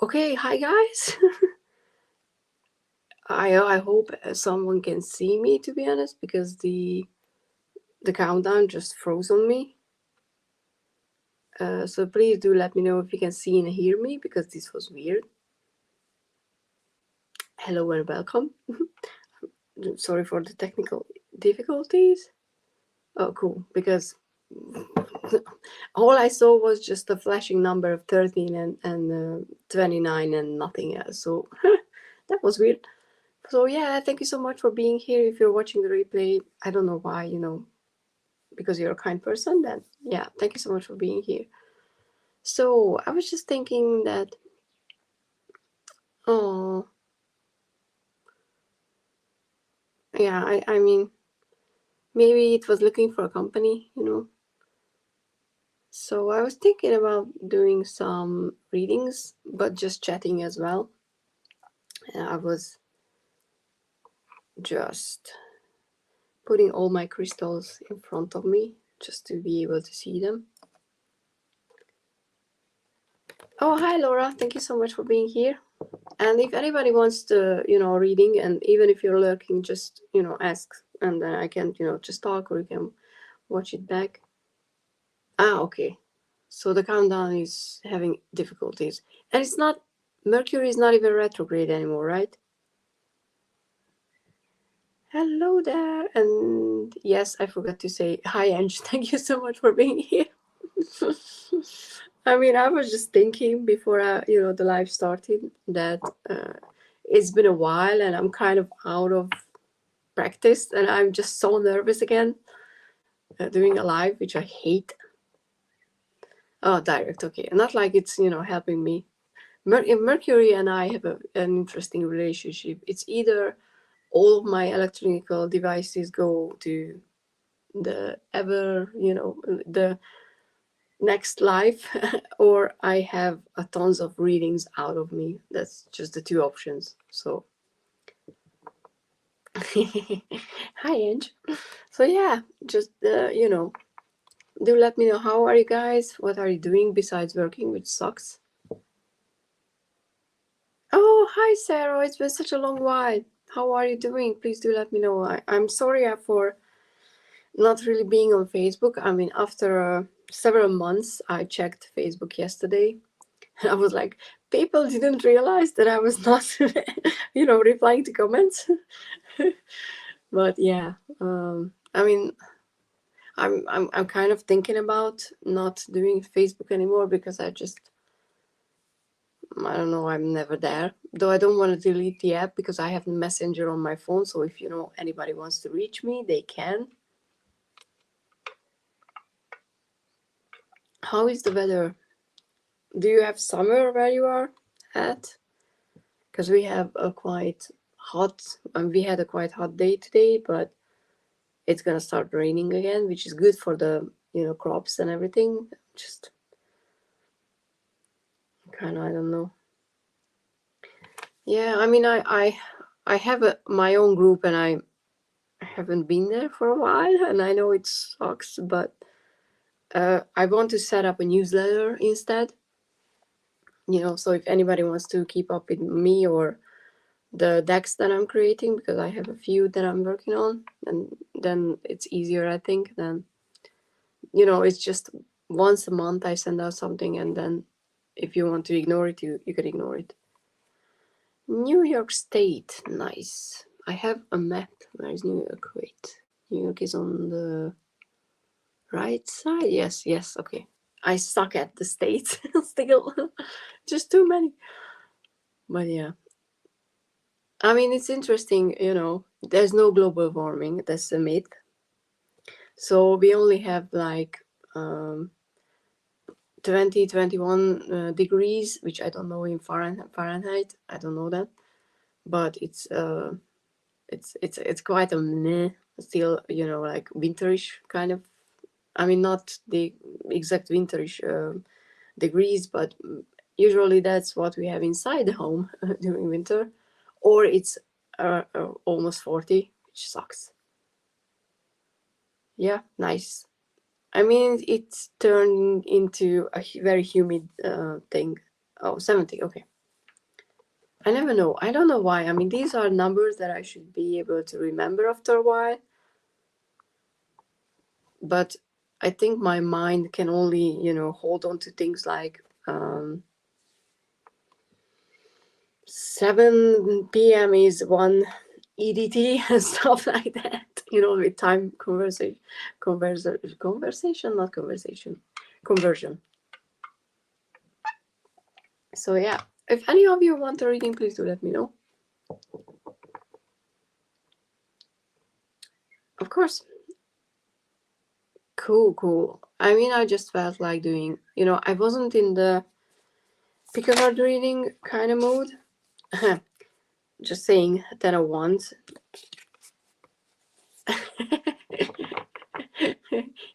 Okay, hi guys. I hope someone can see me, to be honest, because the countdown just froze on me. So please do let me know if you can see and hear me, because this was weird. Hello and welcome. Sorry for the technical difficulties. Oh, cool. Because all I saw was just a flashing number of 13 and 29 and nothing else. So that was weird. So yeah, thank you so much for being here. If you're watching the replay, I don't know why, because you're a kind person, then yeah, thank you so much for being here. So I was just thinking that, oh, yeah, I mean, maybe it was looking for a company. So I was thinking about doing some readings, but just chatting as well. And I was just putting all my crystals in front of me just to be able to see them. Oh, hi, Laura. Thank you so much for being here. And if anybody wants to, reading, and even if you're lurking, just, ask, and then I can, just talk, or you can watch it back. Ah, okay. So the countdown is having difficulties. And it's not, Mercury is not even retrograde anymore, right? Hello there. And yes, I forgot to say hi, Ange. Thank you so much for being here. I mean, I was just thinking before the live started that it's been a while and I'm kind of out of practice and I'm just so nervous again doing a live, which I hate. Oh, direct, okay. Not like it's, helping me. Mercury and I have an interesting relationship. It's either all of my electronical devices go to the the next life, or I have a tons of readings out of me. That's just the two options. So hi, Ange. So yeah, just do let me know, how are you guys? What are you doing besides working, which sucks? Oh, hi, Sarah. It's been such a long while. How are you doing? Please do let me know. I'm sorry for not really being on Facebook. I mean, after several months, I checked Facebook yesterday. I was like, people didn't realize that I was not, replying to comments. But yeah, I mean, I'm kind of thinking about not doing Facebook anymore because I don't know, I'm never there. Though I don't want to delete the app because I have Messenger on my phone. So if anybody wants to reach me, they can. How is the weather? Do you have summer where you are at? Because we have a quite hot, we had a quite hot day today, but it's gonna start raining again, which is good for the crops and everything. Just kind of, I don't know. Yeah, I mean, I have my own group, and I haven't been there for a while, and I know it sucks, but I want to set up a newsletter instead. So if anybody wants to keep up with me or the decks that I'm creating, because I have a few that I'm working on, and then it's easier, I think. Then it's just once a month I send out something, and then if you want to ignore it, you can ignore it. New York State, nice. I have a map. Where is New York? Wait, New York is on the right side. Yes, okay. I suck at the states still. Just too many. But yeah, I mean, it's interesting, there's no global warming. That's a myth. So we only have like 21 degrees, which I don't know in Fahrenheit. I don't know that, but it's quite a meh, still, like winterish kind of. I mean, not the exact winterish degrees, but usually that's what we have inside the home during winter, or it's almost 40, which sucks. Yeah, nice. I mean, it's turned into a very humid thing. Oh, 70, okay. I never know. I don't know why. I mean, these are numbers that I should be able to remember after a while. But I think my mind can only, hold on to things like 7 p.m. is 1 EDT and stuff like that. With time conversion. So yeah, if any of you want a reading, please do let me know. Of course. Cool. I mean, I just felt like doing, I wasn't in the pick a card reading kind of mood. Just saying 10 of Wands.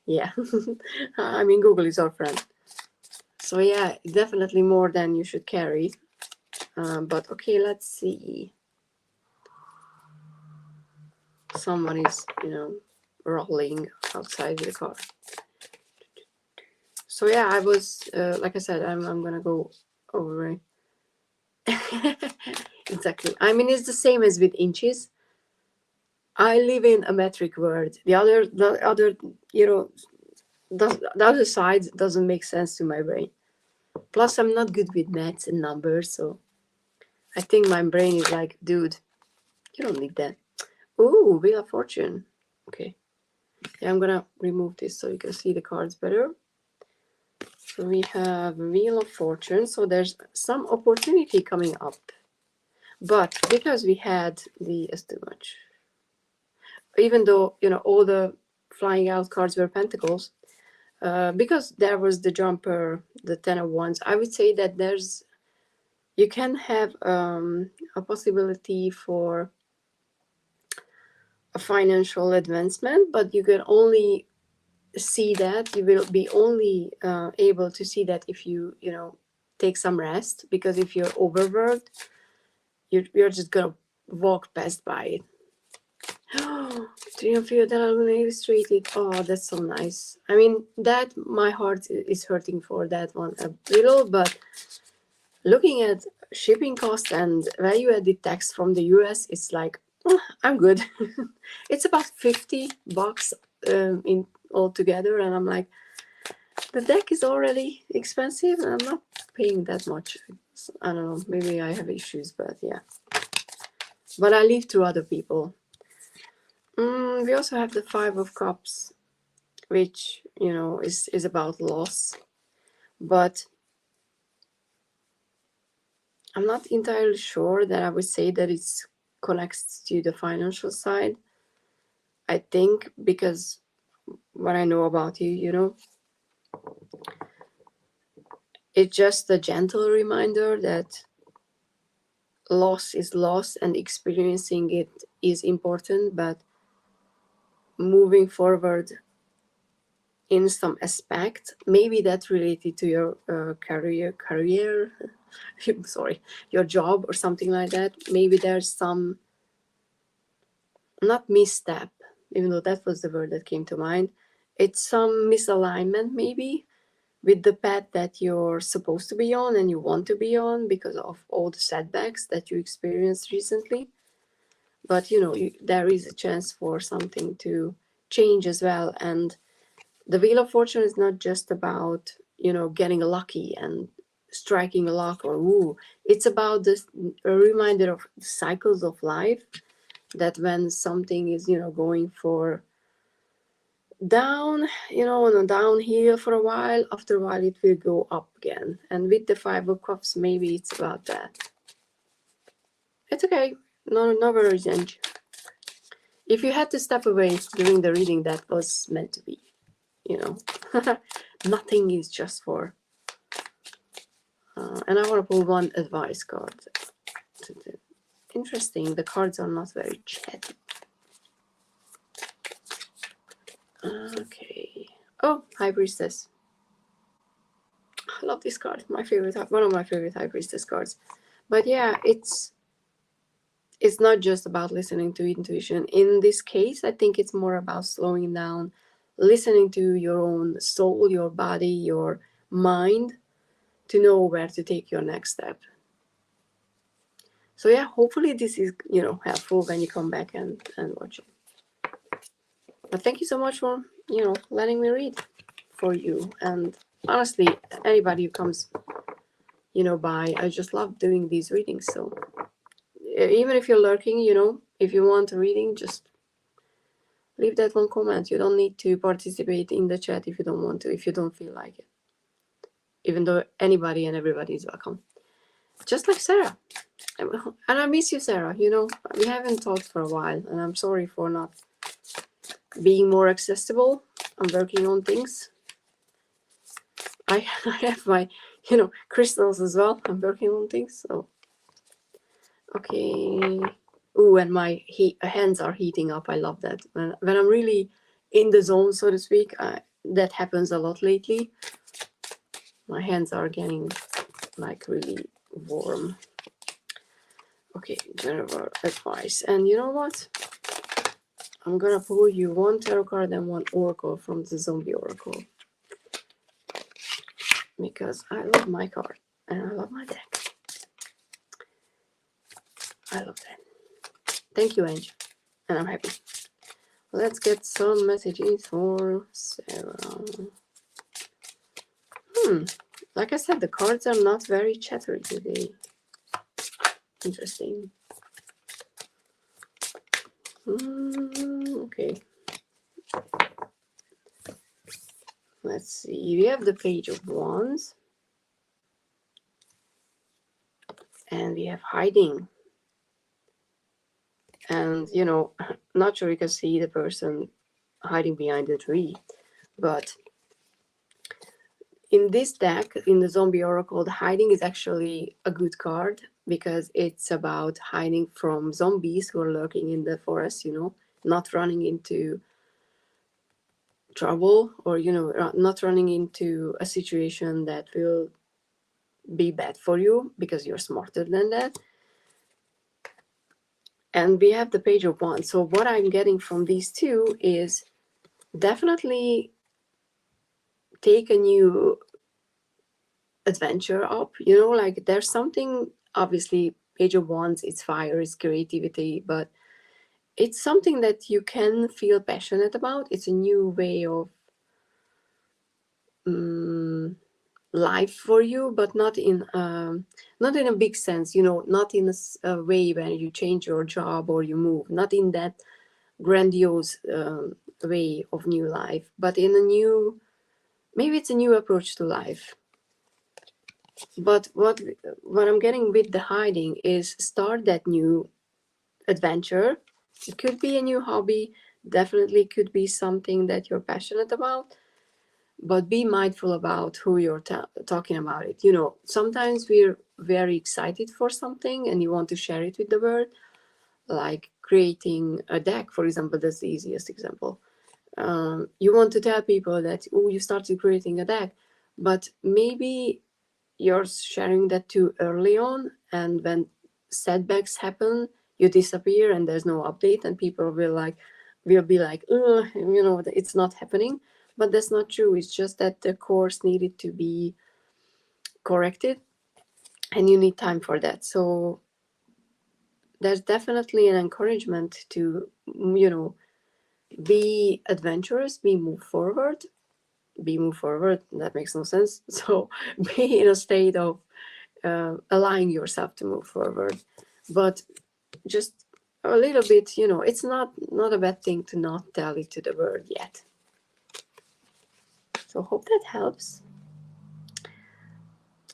Yeah. I mean, Google is our friend. So yeah, definitely more than you should carry. But okay, let's see. Someone is, rolling outside with the car. So yeah, I was, like I said, I'm gonna go over it. Exactly. I mean, it's the same as with inches. I live in a metric world. The other, the other side doesn't make sense to my brain. Plus, I'm not good with maths and numbers, so I think my brain is like, dude, you don't need that. Ooh, Wheel of Fortune. Okay. Yeah, I'm gonna remove this so you can see the cards better. So we have Wheel of Fortune. So there's some opportunity coming up. But because we had it's too much. Even though, all the flying out cards were pentacles, because there was the jumper, the 10 of Wands, I would say that you can have a possibility for a financial advancement, but you can only see that, you will be only able to see that if you, take some rest, because if you're overworked, you're just gonna walk past by it. Do you feel that I'm illustrated? Oh, that's so nice. I mean, that my heart is hurting for that one a little, but looking at shipping cost and value-added tax from the US, it's like, I'm good. It's about $50 in altogether, and I'm like, the deck is already expensive, and I'm not paying that much. I don't know, maybe I have issues, but yeah. But I live through other people. We also have the 5 of Cups, which, is about loss. But I'm not entirely sure that I would say that it connects to the financial side. I think because what I know about you, it's just a gentle reminder that loss is loss and experiencing it is important, but moving forward in some aspect, maybe that's related to your career sorry, your job or something like that. Maybe there's some, not misstep, even though that was the word that came to mind, it's some misalignment maybe with the path that you're supposed to be on and you want to be on because of all the setbacks that you experienced recently. But there is a chance for something to change as well. And the Wheel of Fortune is not just about, getting lucky and striking a luck or ooh. It's about this, a reminder of the cycles of life, that when something is, going for down, on a downhill for a while, after a while it will go up again. And with the 5 of Cups, maybe it's about that. It's okay. No worries, Ange. If you had to step away during the reading, that was meant to be, Nothing is just for... and I want to pull one advice card. Interesting, the cards are not very chatty. Okay. Oh, High Priestess. I love this card. One of my favorite High Priestess cards. But yeah, it's not just about listening to intuition. In this case, I think it's more about slowing down, listening to your own soul, your body, your mind, to know where to take your next step. So yeah, hopefully this is, you know, helpful when you come back and watch it. But thank you so much for, you know, letting me read for you. And honestly, anybody who comes, you know, by, I just love doing these readings. So even if you're lurking, you know, if you want a reading, just leave that one comment. You don't need to participate in the chat if you don't want to, if you don't feel like it. Even though anybody and everybody is welcome. Just like Sarah. And I miss you, Sarah. You know, we haven't talked for a while, and I'm sorry for not being more accessible. I'm working on things. I have my, you know, crystals as well. I'm working on things. So, okay. Ooh, and my hands are heating up. I love that. When I'm really in the zone, so to speak, that happens a lot lately. My hands are getting like really warm. Okay, general advice. And you know what? I'm gonna pull you one tarot card and one oracle from the zombie oracle. Because I love my card and I love my deck. I love that. Thank you, Ange. And I'm happy. Let's get some messages for Sarah. Like I said, the cards are not very chattery today. Interesting. Okay. Let's see. We have the Page of Wands. And we have Hiding. And, you know, not sure you can see the person hiding behind the tree. But in this deck, in the Zombie Oracle, the Hiding is actually a good card because it's about hiding from zombies who are lurking in the forest, you know, not running into trouble or, you know, not running into a situation that will be bad for you because you're smarter than that. And we have the Page of Wands. So what I'm getting from these two is definitely take a new adventure up, you know, like there's something, obviously Page of Wands, it's fire, it's creativity, but it's something that you can feel passionate about. It's a new way of life for you, but not in a big sense, you know, not in a way where you change your job or you move, not in that grandiose way of new life, but in a new, maybe it's a new approach to life. But what I'm getting with the Hiding is start that new adventure. It could be a new hobby, definitely could be something that you're passionate about, but be mindful about who you're talking about it. You know, sometimes we're very excited for something and you want to share it with the world, like creating a deck, for example. That's the easiest example. You want to tell people that, oh, you started creating a deck, but maybe you're sharing that too early on, and when setbacks happen, you disappear and there's no update, and people will be like, oh, you know, it's not happening. But that's not true. It's just that the course needed to be corrected and you need time for that. So there's definitely an encouragement to, you know, be adventurous, move forward. That makes no sense. So be in a state of allowing yourself to move forward, but just a little bit, you know, it's not a bad thing to not tell it to the world yet. So hope that helps.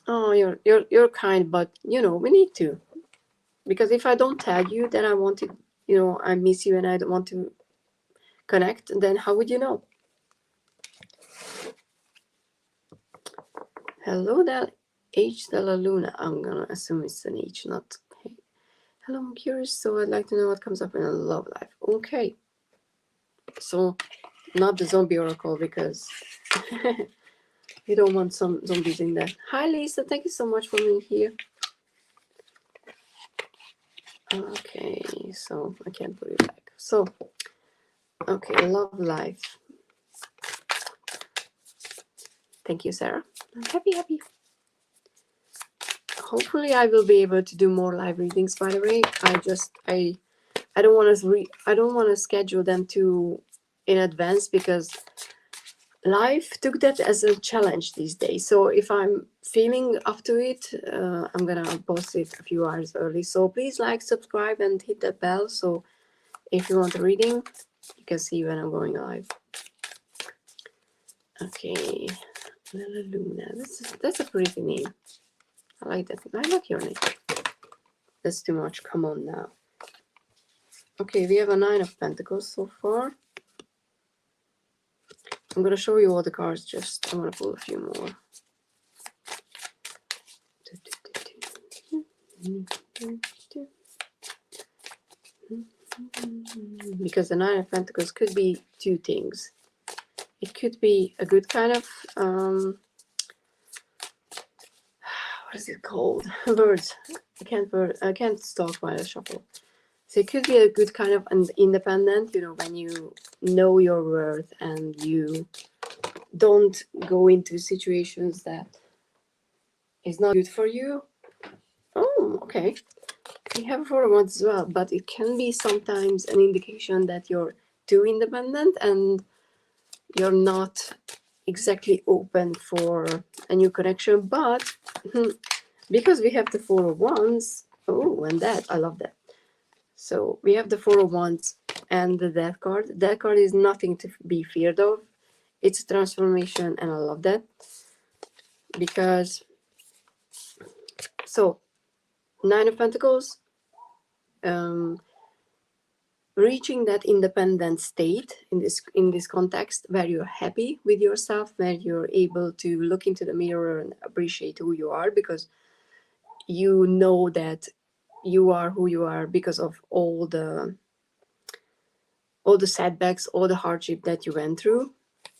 Oh, you're kind, but you know, we need to, because if I don't tell you that I want to, you know, I miss you and I don't want to connect, then how would you know? Hello there, H de la Luna. I'm gonna assume it's an H, not hey. Hello, I'm curious, so I'd like to know what comes up in a love life. Okay, so not the zombie oracle, because you don't want some zombies in there. Hi, Lisa. Thank you so much for being here. Okay, so I can't put it back. So, okay, love life. Thank you, Sarah. I'm happy. hopefully I will be able to do more live readings, by the way. I don't want to schedule them too in advance, because life took that as a challenge these days. So if I'm feeling up to it, I'm gonna post it a few hours early. So please like, subscribe, and hit that bell, so if you want a reading, you can see when I'm going live. Okay, Lila Luna. That's a pretty name. I like that. I like your name. That's too much. Come on now. Okay, we have a 9 of Pentacles so far. I'm gonna show you all the cards. Just I'm gonna pull a few more. Because the 9 of Pentacles could be two things. It could be a good kind of what is it called? Words. I can't talk while I shuffle. So it could be a good kind of an independent, you know, when you know your worth and you don't go into situations that is not good for you. Oh, okay. We have 4 of Wands as well, but it can be sometimes an indication that you're too independent and you're not exactly open for a new connection. But because we have the 4 of Wands, oh, and that, I love that. So we have the 4 of Wands and the Death card. That card is nothing to be feared of. It's a transformation, and I love that. Because, so, 9 of Pentacles, reaching that independent state in this context where you're happy with yourself, where you're able to look into the mirror and appreciate who you are, because you know that you are who you are because of all the setbacks, all the hardship that you went through,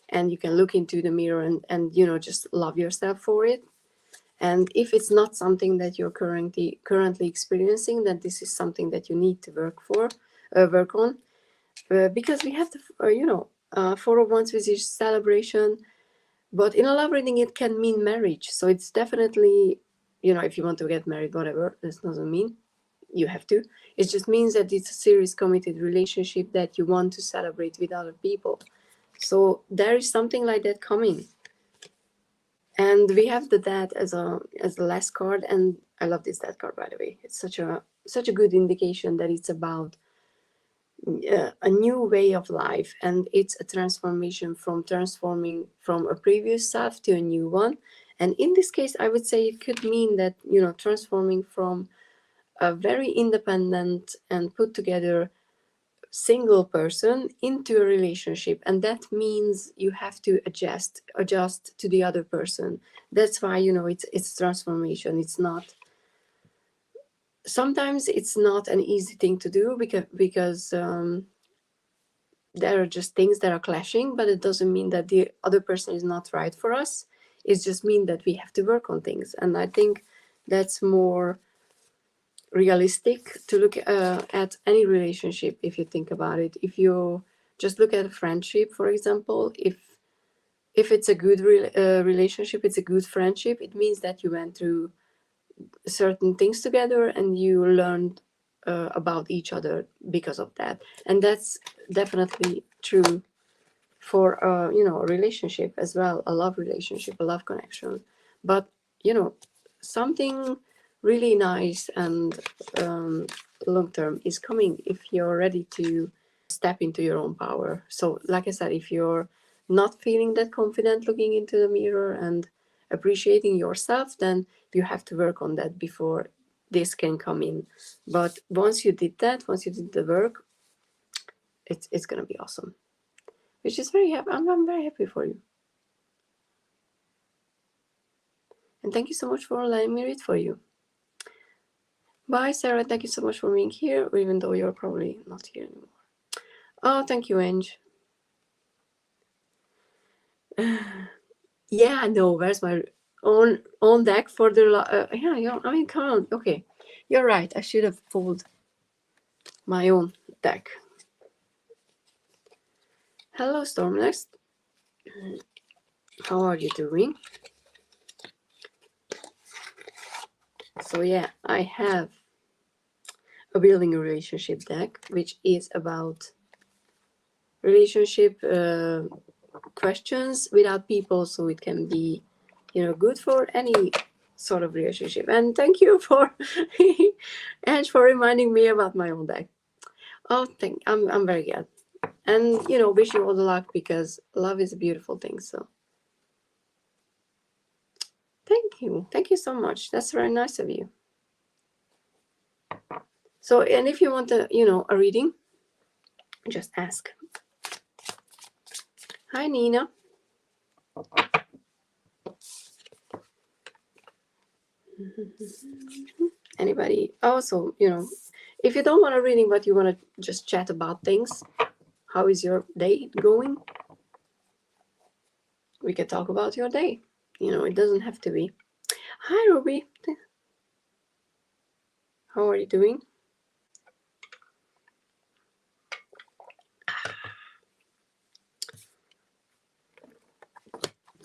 and you can look into the mirror and you know, just love yourself for it. And if it's not something that you're currently experiencing, then this is something that you need to work on, because we have the 4 of Wands, which is celebration, but in a love reading it can mean marriage. So it's definitely, you know, if you want to get married, whatever, this doesn't mean you have to. It just means that it's a serious, committed relationship that you want to celebrate with other people. So there is something like that coming. And we have the Death as the last card, and I love this Death card, by the way. It's such a good indication that it's about a new way of life, and it's a transformation from transforming from a previous self to a new one. And in this case, I would say it could mean that, you know, transforming from a very independent and put together single person into a relationship, and that means you have to adjust to the other person. That's why, you know, it's transformation. It's not, sometimes it's not an easy thing to do, because there are just things that are clashing, but it doesn't mean that the other person is not right for us. It just means that we have to work on things, and I think that's more realistic to look at any relationship. If you think about it, if you just look at a friendship, for example, if it's a good relationship, it's a good friendship, it means that you went through certain things together and you learned about each other because of that. And that's definitely true for a relationship as well, a love relationship, a love connection. But something really nice and long term is coming if you're ready to step into your own power. So like I said, if you're not feeling that confident looking into the mirror and appreciating yourself, then you have to work on that before this can come in. But once you did that, once you did the work, it's gonna be awesome. Which is very happy. I'm very happy for you. And thank you so much for letting me read for you. Bye, Sarah. Thank you so much for being here, even though you're probably not here anymore. Oh, thank you, Ange. Yeah, I know. Where's my on deck for the... yeah, I mean, come on. Okay, you're right. I should have pulled my own deck. Hello, Stormnext. How are you doing? So yeah, I have a building a relationship deck, which is about relationship questions without people, so it can be, good for any sort of relationship. And thank you for Ange for reminding me about my own deck. Oh, I'm very glad, and wish you all the luck, because love is a beautiful thing. So thank you so much. That's very nice of you. So, and if you want a reading, just ask. Hi, Nina. Anybody? Also, if you don't want a reading, but you want to just chat about things, how is your day going? We can talk about your day. It doesn't have to be. Hi, Ruby. How are you doing?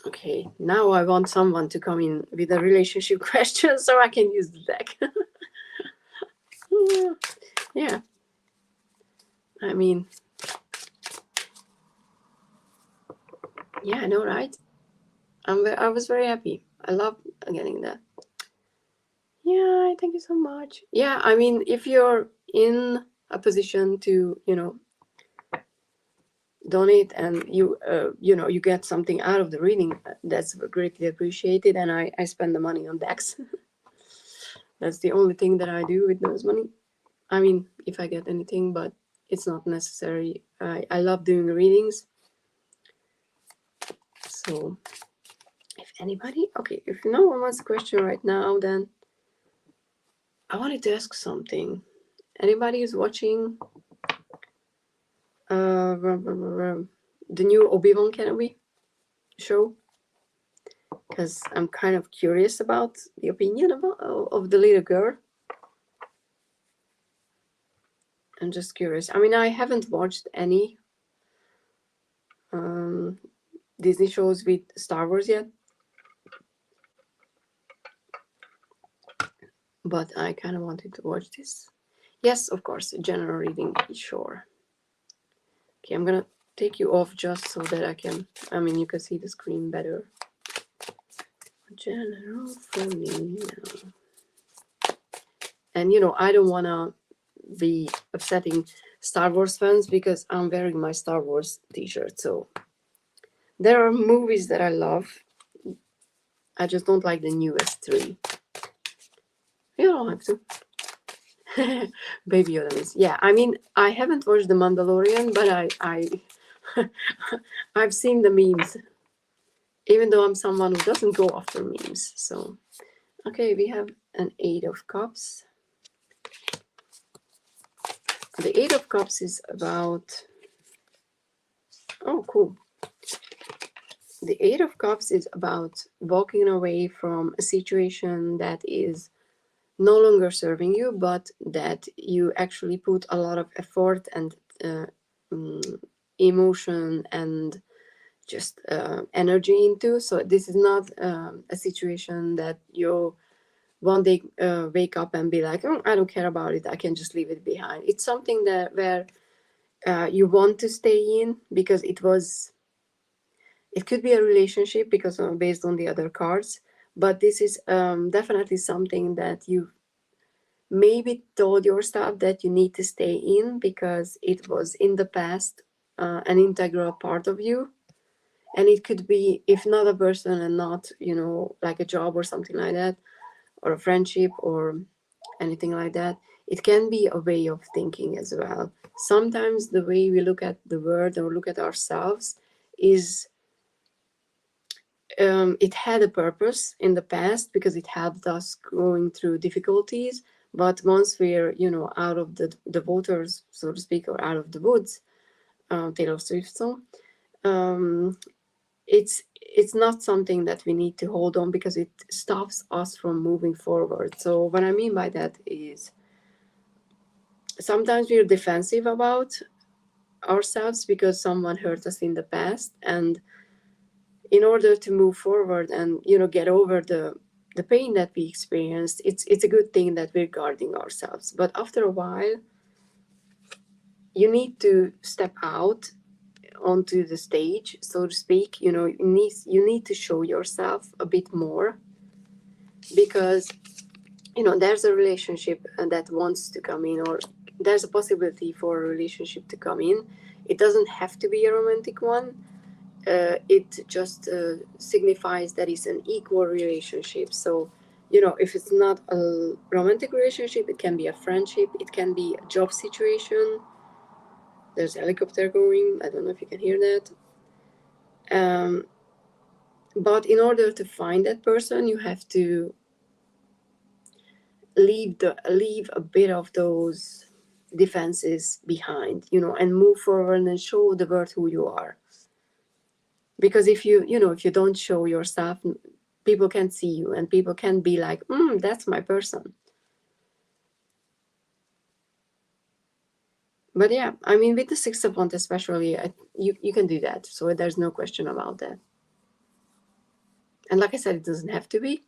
Okay, now I want someone to come in with a relationship question so I can use the deck. Yeah. I mean, yeah, I know, right? I was very happy. I love getting that. Yeah, thank you so much. Yeah, I mean, if you're in a position to, donate, and you get something out of the reading, that's greatly appreciated, and I spend the money on decks. That's the only thing that I do with those money. I mean, if I get anything, but it's not necessary. I love doing readings. So if anybody, okay, if no one wants a question right now, then I wanted to ask something. Anybody who's watching the new Obi-Wan Kenobi show? Because I'm kind of curious about the opinion of the little girl. I'm just curious. I mean, I haven't watched any Disney shows with Star Wars yet, but I kind of wanted to watch this. Yes, of course, general reading, sure. Okay, I'm gonna take you off just so that you can see the screen better. General for me now. And I don't wanna be upsetting Star Wars fans because I'm wearing my Star Wars t-shirt. So there are movies that I love. I just don't like the newest three. You don't have to. Baby Yoda is. Yeah, I mean, I haven't watched The Mandalorian, but I've seen the memes. Even though I'm someone who doesn't go after memes. So, okay, we have an 8 of Cups. The 8 of Cups is about... Oh, cool. The 8 of Cups is about walking away from a situation that is no longer serving you, but that you actually put a lot of effort and emotion and just energy into. So this is not a situation that you one day wake up and be like, oh, I don't care about it, I can just leave it behind. It's something that where you want to stay in because it could be a relationship because based on the other cards, but this is definitely something that you maybe told yourself that you need to stay in because it was in the past an integral part of you. And it could be, if not a person and not, like a job or something like that, or a friendship or anything like that, it can be a way of thinking as well. Sometimes the way we look at the world or look at ourselves is it had a purpose in the past because it helped us going through difficulties. But once we're, out of the waters, so to speak, or out of the woods, Taylor Swift song, it's not something that we need to hold on because it stops us from moving forward. So what I mean by that is sometimes we're defensive about ourselves because someone hurt us in the past, and in order to move forward and get over the pain that we experienced, it's a good thing that we're guarding ourselves. But after a while, you need to step out onto the stage, so to speak. You know, you need to show yourself a bit more, because you know there's a relationship that wants to come in, or there's a possibility for a relationship to come in. It doesn't have to be a romantic one. It just signifies that it's an equal relationship. So you know, if it's not a romantic relationship, it can be a friendship, it can be a job situation. There's a helicopter going, I don't know if you can hear that. But in order to find that person, you have to leave a bit of those defenses behind, you know, and move forward and show the world who you are. Because if you don't show yourself, people can't see you, and people can be like, that's my person. But yeah, I mean, with the Six of Wands especially, you can do that, so there's no question about that. And like I said, it doesn't have to be.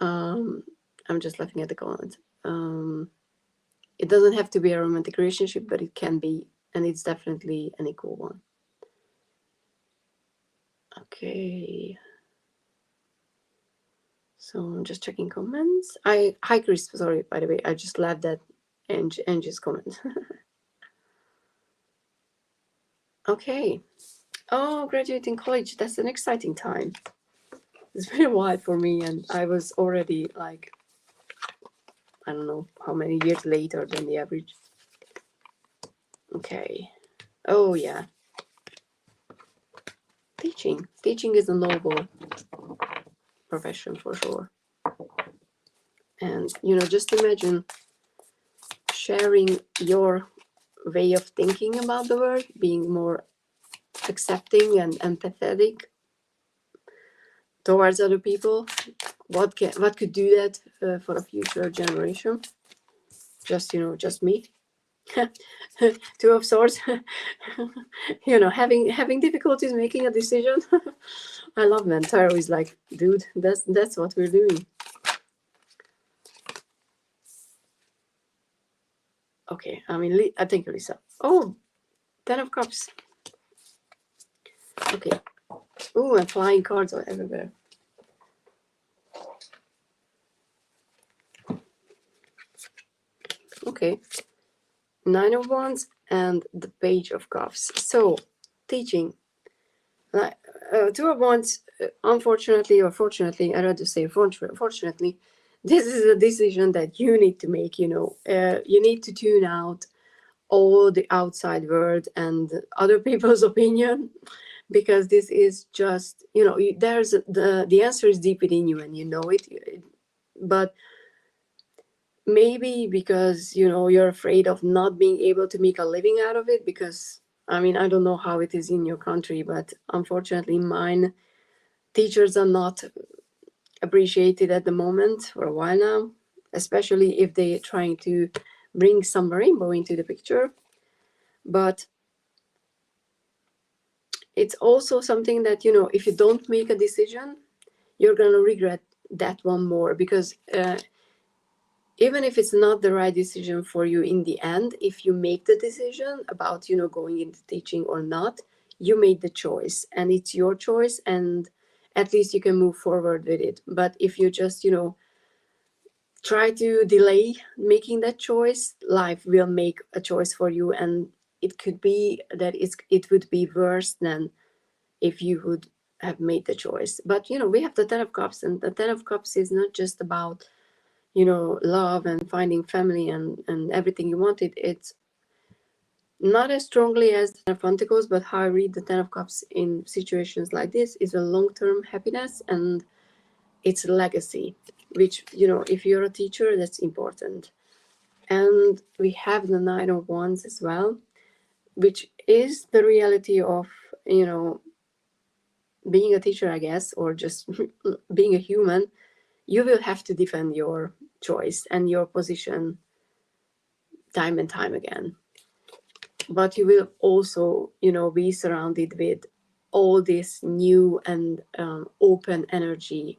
I'm just laughing at the comment. It doesn't have to be a romantic relationship, but it can be, and it's definitely an equal one. Okay. So I'm just checking comments. Hi Chris, sorry, by the way, I just laughed at Angie's comment. Okay. Oh, graduating college, that's an exciting time. It's very wild for me, and I was already like, I don't know how many years later than the average. Okay. Oh yeah. Teaching is a noble profession for sure. And you know, just imagine sharing your way of thinking about the world, being more accepting and empathetic towards other people. What could do that for a future generation? Just me. Two of Swords. You know, having difficulties making a decision. I love when Tarot is like, dude, that's what we're doing. Okay, I mean, I think Lisa. Oh, 10 of Cups. Okay. Oh, and flying cards are everywhere. Okay. 9 of Wands and the Page of Cups. So, teaching. 2 of Wands, unfortunately or fortunately, I'd rather say fortunately, this is a decision that you need to make, you know. You need to tune out all the outside world and other people's opinion, because this is just, you know, there's the answer is deep within you and you know it, but maybe because, you know, you're afraid of not being able to make a living out of it, because I mean, I don't know how it is in your country, but unfortunately mine, teachers are not appreciated at the moment for a while now, especially if they're trying to bring some rainbow into the picture. But it's also something that, you know, if you don't make a decision, you're going to regret that one more, because even if it's not the right decision for you in the end, if you make the decision about, you know, going into teaching or not, you made the choice and it's your choice, and at least you can move forward with it. But if you just, you know, try to delay making that choice, life will make a choice for you, and it could be that it would be worse than if you would have made the choice. But you know, we have the 10 of Cups, and the 10 of Cups is not just about, you know, love and finding family and everything you wanted. It's not as strongly as the 10 of Pentacles, but how I read the 10 of Cups in situations like this is a long-term happiness and it's a legacy, which, you know, if you're a teacher, that's important. And we have the 9 of Wands as well, which is the reality of, you know, being a teacher, I guess, or just being a human. You will have to defend your choice and your position time and time again. But you will also, you know, be surrounded with all this new and open energy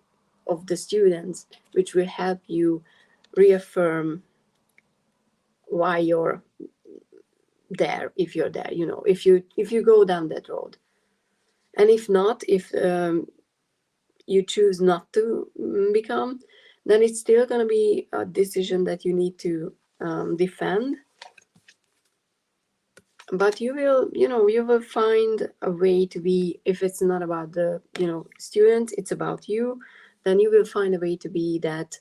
of the students, which will help you reaffirm why you're there, if you're there, if you go down that road. And if not, if you choose not to become, then it's still going to be a decision that you need to defend. But you will find a way to be, if it's not about the students, it's about you, then you will find a way to be that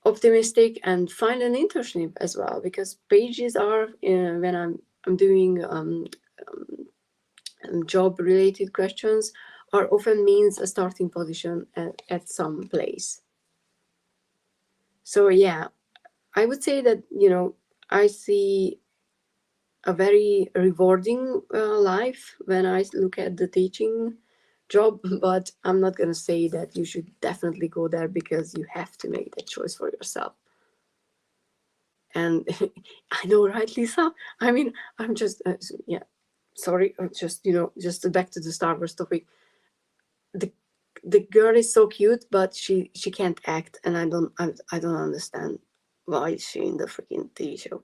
optimistic and find an internship as well, because pages are when I'm doing job related questions, are often means a starting position at some place. So yeah, I would say that I see a very rewarding life when I look at the teaching job, but I'm not going to say that you should definitely go there, because you have to make that choice for yourself. And I know, right, Lisa? I mean, I'm just sorry, just back to the Star Wars topic. The girl is so cute, but she can't act, and I don't understand why is she in the freaking TV show.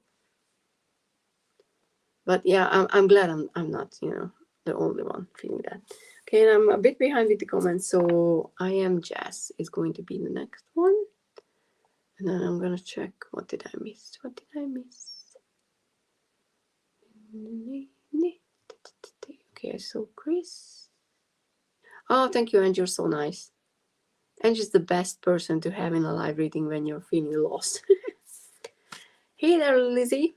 But yeah, I'm glad I'm not the only one feeling that. Okay, and I'm a bit behind with the comments, so I am Jess is going to be the next one, and then I'm gonna check what did I miss. Okay, so Chris. Oh, thank you, and you're so nice. And she's the best person to have in a live reading when you're feeling lost. Hey there, Lizzie.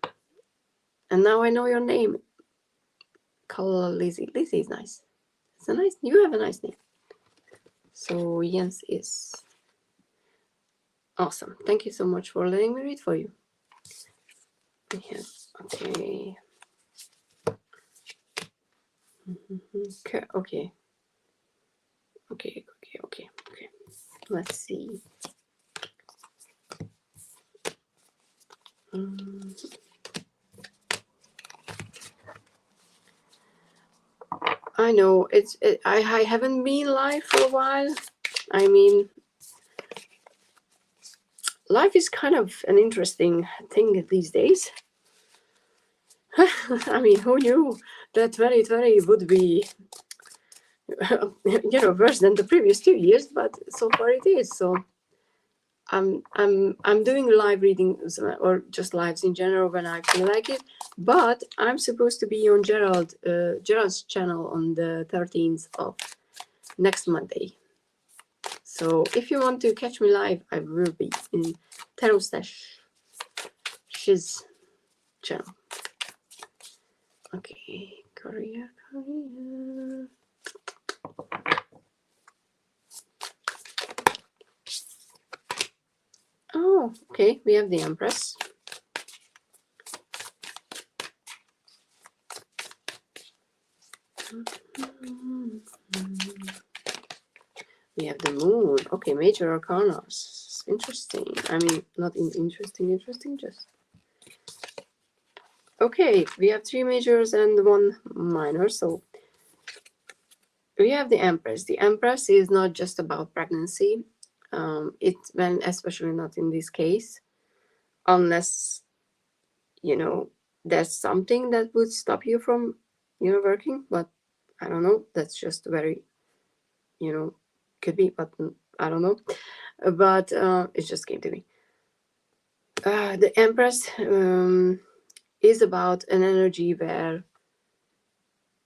And now I know your name. Call her Lizzie. Lizzie is nice. You have a nice name. So Jens is awesome. Thank you so much for letting me read for you. Yes. Okay. Okay. Let's see. I know I haven't been live for a while. I mean, life is kind of an interesting thing these days. I mean, who knew that 2020 would be worse than the previous 2 years, but so far it is. So I'm doing live readings or just lives in general when I feel like it, but I'm supposed to be on Gerald's channel on the 13th of next Monday. So if you want to catch me live, I will be in Tarot Stash's channel. Okay, Korea. Oh, okay, we have the Empress. We have the Moon. Okay, major arcana. Interesting. I mean, not interesting, just... Okay, we have 3 majors and 1 minor, so we have the Empress. The Empress is not just about pregnancy. Especially not in this case, unless there's something that would stop you from working. But I don't know. That's just very could be, but I don't know. But it just came to me. The Empress is about an energy where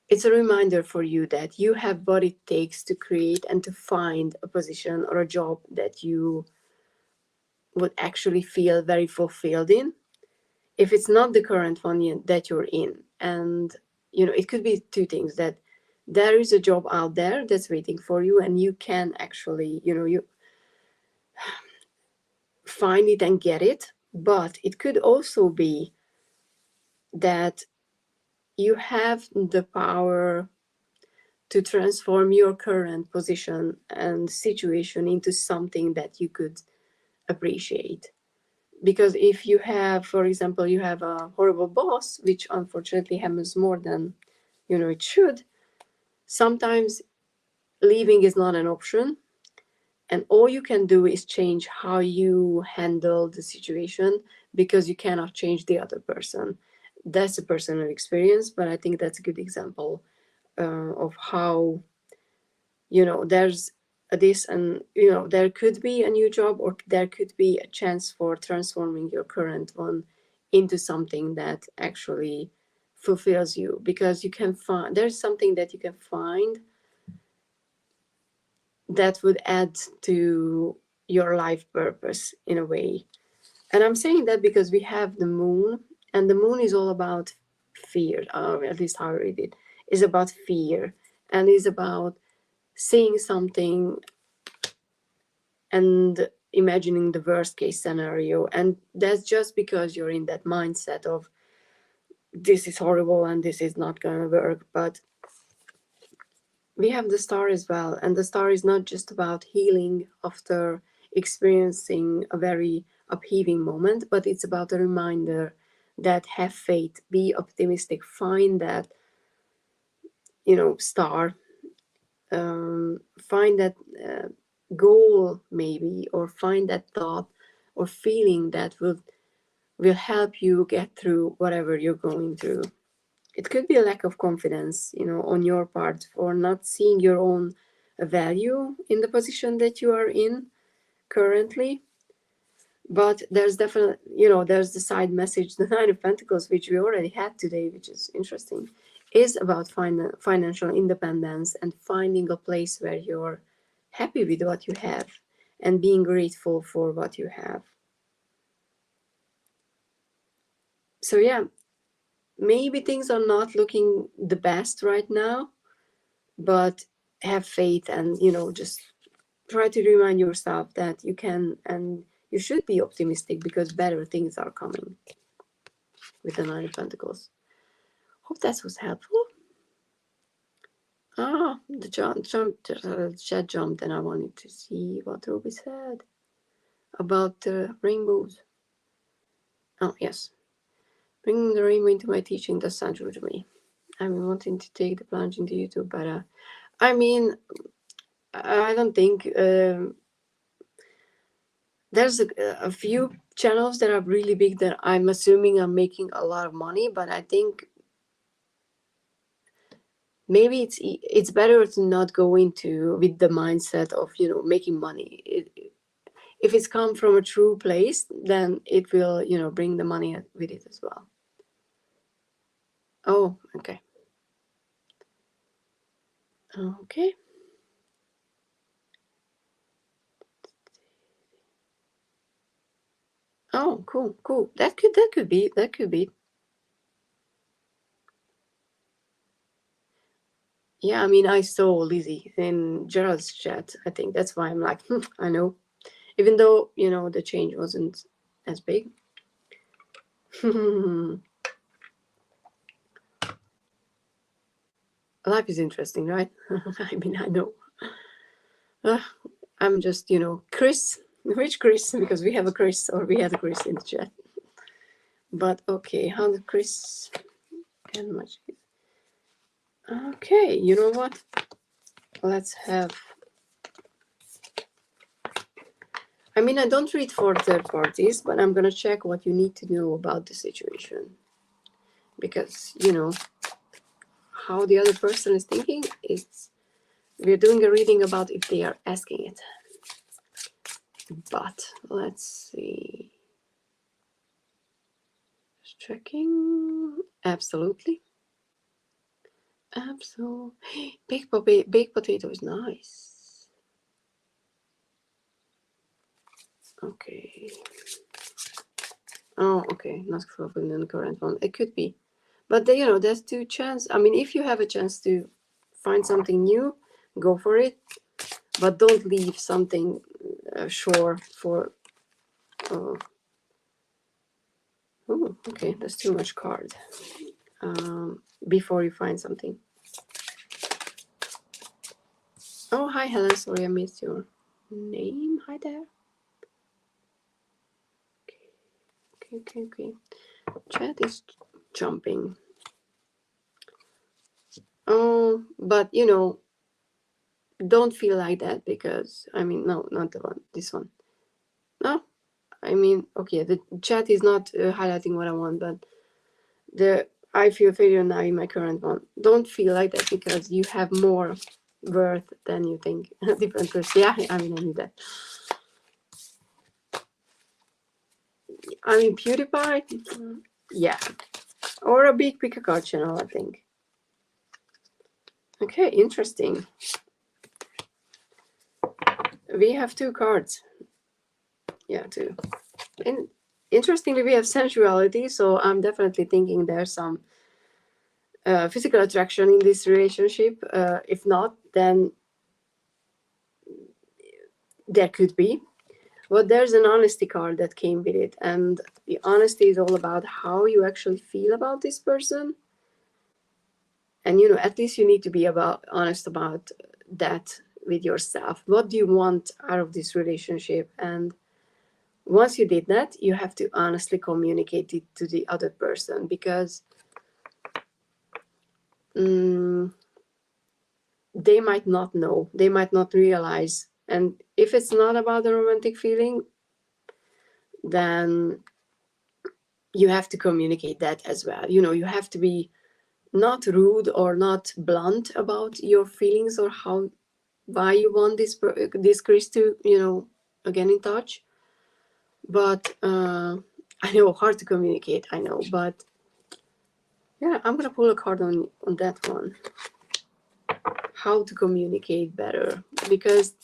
it's a reminder for you that you have what it takes to create and to find a position or a job that you would actually feel very fulfilled in, if it's not the current one that you're in. And it could be 2 things: that there is a job out there that's waiting for you, and you can actually you find it and get it. But it could also be that you have the power to transform your current position and situation into something that you could appreciate. Because if you have, for example, you have a horrible boss, which unfortunately happens more than it should, sometimes leaving is not an option. And all you can do is change how you handle the situation, because you cannot change the other person. That's a personal experience, but I think that's a good example of how, there's this, and there could be a new job, or there could be a chance for transforming your current one into something that actually fulfills you, because you can find, there's something that you can find that would add to your life purpose in a way. And I'm saying that because we have the moon, and the moon is all about fear, at least how I read it, is about fear, and is about seeing something and imagining the worst case scenario. And that's just because you're in that mindset of this is horrible and this is not going to work. But we have the star as well, and the star is not just about healing after experiencing a very upheaving moment, but it's about a reminder that have faith, be optimistic, find that star, find that goal maybe, or find that thought or feeling that will help you get through whatever you're going through. It could be a lack of confidence, on your part, for not seeing your own value in the position that you are in currently. But there's definitely, there's the side message, the Nine of Pentacles, which we already had today, which is interesting, is about financial independence and finding a place where you're happy with what you have and being grateful for what you have. So yeah, maybe things are not looking the best right now, but have faith, and just try to remind yourself that you can and you should be optimistic, because better things are coming with the Nine of Pentacles. Hope that was helpful. The chat jumped, and I wanted to see what Ruby said about the rainbows. Oh yes, bringing the rainbow into my teaching does sound true to me. I've been wanting to take the plunge into YouTube, but I mean, I don't think there's a few channels that are really big that I'm assuming are making a lot of money, but I think maybe it's better to not go into with the mindset of making money. If it's come from a true place, then it will bring the money with it as well. Oh, okay. Oh, cool. That could be. Yeah, I mean, I saw Lizzie in Gerald's chat. I think that's why I'm like, I know. Even though, the change wasn't as big. Life is interesting, right? I mean, I know. I'm just, Chris. Which Chris? Because we have a Chris, or we had a Chris in the chat. But okay, how the Chris and much. Okay, you know what? Let's have. I mean, I don't read for third parties, but I'm gonna check what you need to know about the situation, because how the other person is thinking is. We're doing a reading about if they are asking it. But let's see. Just checking. Absolutely. Baked potato is nice. Okay. Oh, okay. Not fulfilling in the current one. It could be. But there's two chances. I mean, if you have a chance to find something new, go for it. But don't leave something sure for. Oh, okay. That's too much card. Before you find something. Oh, hi, Helen. Sorry, I missed your name. Hi there. Okay. Chat is jumping. Oh, but don't feel like that, because I mean, no, not the one, this one. No, I mean, okay, the chat is not highlighting what I want, but the I feel failure now in my current one. Don't feel like that, because you have more worth than you think. Different person. Yeah, I mean, I knew that. I mean, PewDiePie, yeah, or a big pick a card channel, I think. Okay, interesting. We have 2 cards. Yeah, 2. And interestingly, we have sensuality, so I'm definitely thinking there's some physical attraction in this relationship. If not, then there could be. But there's an honesty card that came with it, and the honesty is all about how you actually feel about this person. And at least you need to be honest about that with yourself. What do you want out of this relationship? And once you did that, you have to honestly communicate it to the other person, because they might not know, they might not realize. And if it's not about a romantic feeling, then you have to communicate that as well. You have to be not rude or not blunt about your feelings, or why you want this Chris to again in touch. But I know, hard to communicate, I know, but yeah, I'm gonna pull a card on that one. How to communicate better, because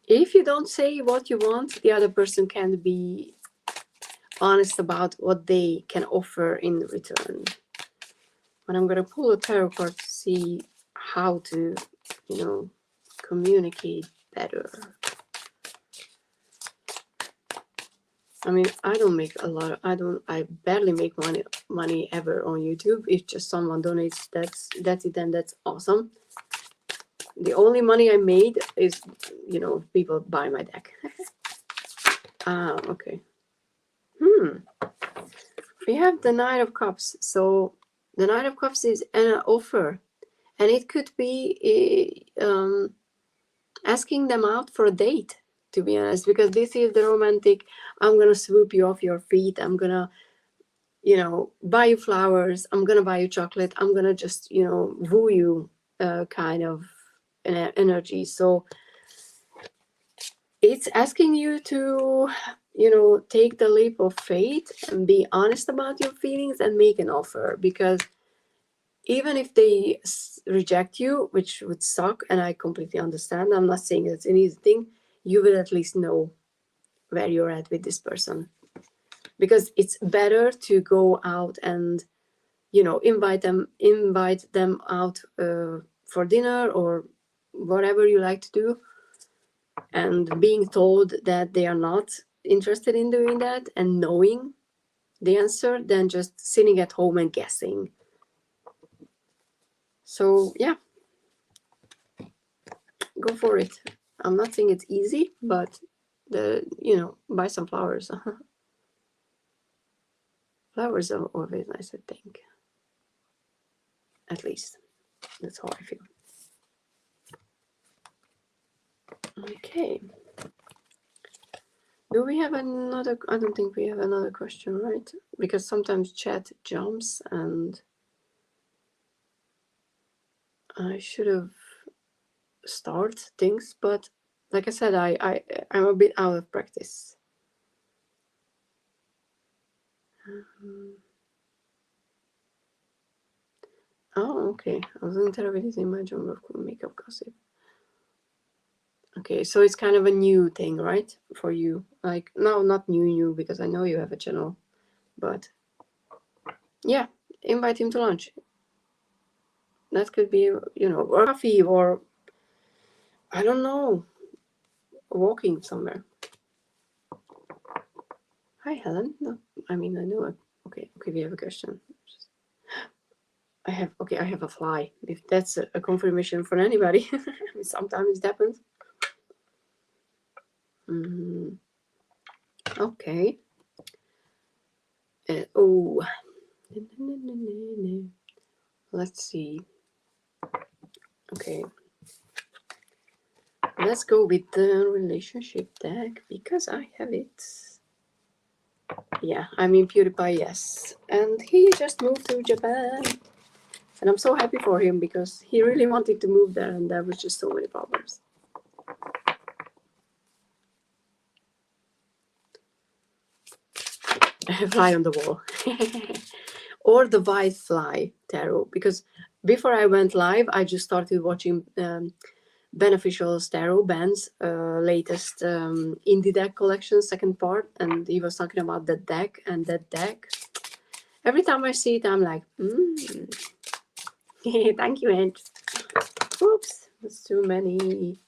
if you don't say what you want, the other person can be honest about what they can offer in return. But I'm gonna pull a tarot card to see how to communicate better. I mean, I don't make a lot I barely make money ever on YouTube. If just someone donates, that's it, and that's awesome. The only money I made is people buy my deck. Okay. We have the Knight of Cups. So the Knight of Cups is an offer, and it could be asking them out for a date, to be honest, because this is the romantic, I'm gonna swoop you off your feet, I'm gonna buy you flowers, I'm gonna buy you chocolate, I'm gonna just woo you kind of energy. So it's asking you to take the leap of faith and be honest about your feelings and make an offer, because even if they reject you, which would suck, and I completely understand, I'm not saying it's an easy thing, you will at least know where you're at with this person. Because it's better to go out and invite them out for dinner or whatever you like to do, and being told that they are not interested in doing that and knowing the answer, than just sitting at home and guessing. So yeah, go for it. I'm not saying it's easy, but buy some flowers. Flowers are always nice, I think. At least that's how I feel. Okay. Do we have another? I don't think we have another question, right? Because sometimes chat jumps, and I should have started things, but like I said, I'm a bit out of practice. Oh, okay. I was interpreting my genre of cool makeup gossip. Okay, so it's kind of a new thing, right, for you? Like, no, not new, because I know you have a channel, but yeah, invite him to lunch. That could be, or coffee, or I don't know, walking somewhere. Hi, Helen. No, I mean, I know. Okay, we have a question. I have a fly. If that's a confirmation for anybody, sometimes it happens. Okay. Oh, let's see. Okay. Let's go with the relationship deck because I have it. Yeah, I mean PewDiePie, yes. And he just moved to Japan. And I'm so happy for him because he really wanted to move there and there was just so many problems. Fly on the wall. Or the White Fly Tarot. Because before I went live, I just started watching Beneficial Tarot Band's latest indie deck collection, second part. And he was talking about the deck and that deck. Every time I see it, I'm like, thank you, Aunt. Oops, that's too many.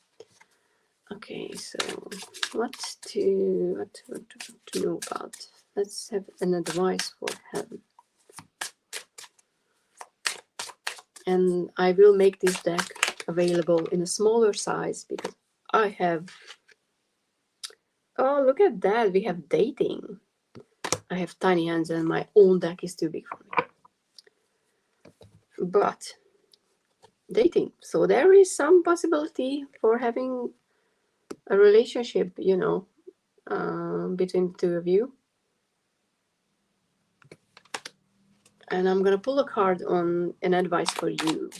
Okay, so what to know about? Let's have an advice for him. And I will make this deck available in a smaller size because I have... Oh, look at that. We have dating. I have tiny hands and my own deck is too big for me. But dating. So there is some possibility for having a relationship, you know, between the two of you. And I'm gonna pull a card on an advice for you.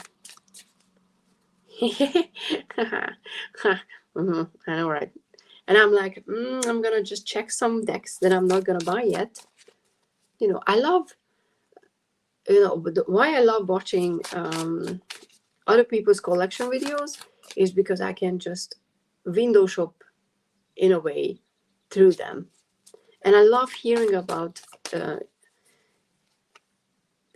I know, right? And I'm like, I'm gonna just check some decks that I'm not gonna buy yet. You know, I love, why I love watching other people's collection videos is because I can just window shop in a way through them. And I love hearing about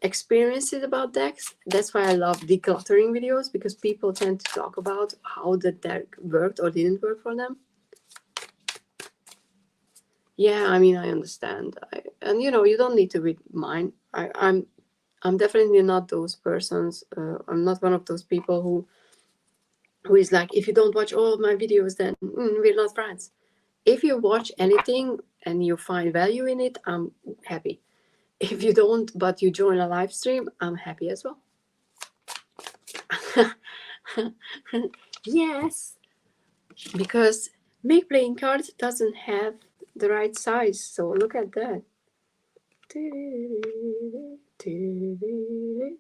experiences about decks. That's why I love decluttering videos, because people tend to talk about how the deck worked or didn't work for them. Yeah, I mean, I understand. And you know, you don't need to read mine. I'm definitely not those persons. I'm not one of those people who is like, if you don't watch all of my videos, then we're not friends. If you watch anything and you find value in it, I'm happy. If you don't, but you join a live stream, I'm happy as well. Yes, because Make Playing Cards doesn't have the right size. So look at that.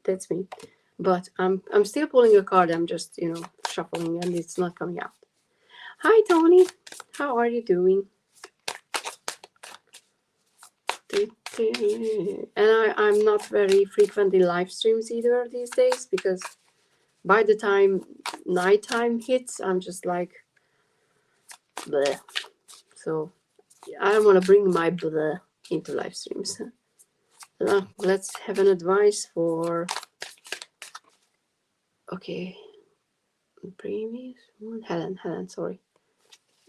That's me. But I'm still pulling a card. I'm just, you know, shuffling and it's not coming out. Hi, Tony. How are you doing? And I'm not very frequent in live streams either these days, because by the time nighttime hits, I'm just like, bleh. So I don't want to bring my bleh into live streams. Let's have an advice for... Okay. Previous one. Helen, sorry.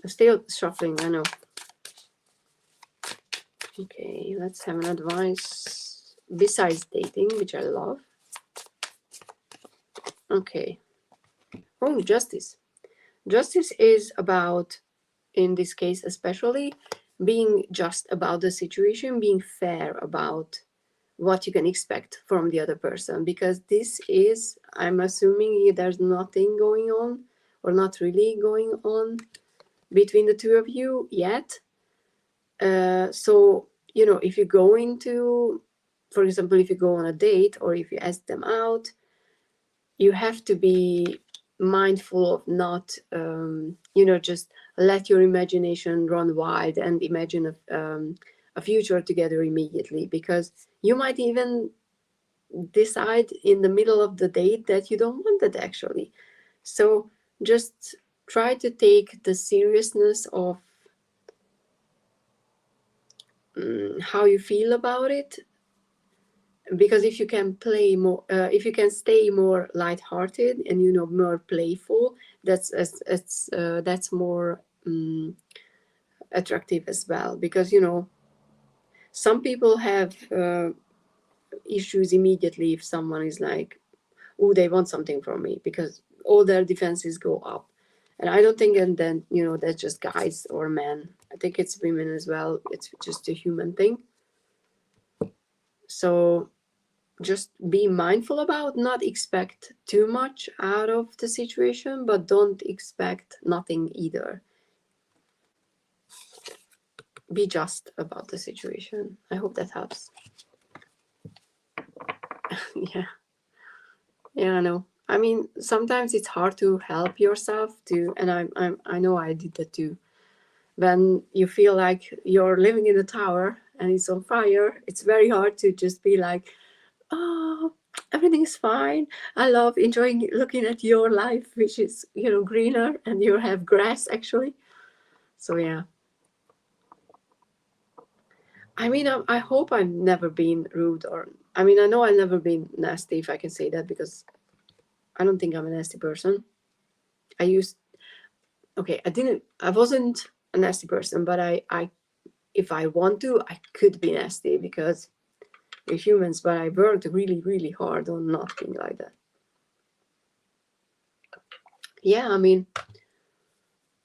I'm still shuffling, I know. Okay, let's have an advice besides dating, which I love. Okay. Oh, justice. Justice is about, in this case especially, being just about the situation, being fair about what you can expect from the other person. Because this is, I'm assuming there's nothing going on, or not really going on, between the two of you yet. So, you know, if you go into, for example, if you go on a date or if you ask them out, you have to be mindful of not, you know, just let your imagination run wild and imagine a future together immediately, because you might even decide in the middle of the date that you don't want it actually. So just try to take the seriousness of how you feel about it, because if you can play more, if you can stay more lighthearted and, you know, more playful, that's more attractive as well. Because, you know, some people have issues immediately if someone is like, oh, they want something from me, because all their defenses go up. And I don't think, and then, you know, that's just guys or men. I think it's women as well. It's just a human thing. So just be mindful about, not expect too much out of the situation, but don't expect nothing either. Be just about the situation. I hope that helps. Yeah, I know. I mean, sometimes it's hard to help yourself to, and I know I did that too. When you feel like you're living in a tower and it's on fire, it's very hard to just be like, oh, everything is fine. I love enjoying looking at your life, which is, greener, and you have grass actually. So yeah. I mean, I hope I've never been rude, or I mean, I know I've never been nasty, if I can say that, because I don't think I'm a nasty person. I wasn't a nasty person, but I if I want to, I could be nasty because we're humans, but I worked really, really hard on not being like that. Yeah, I mean,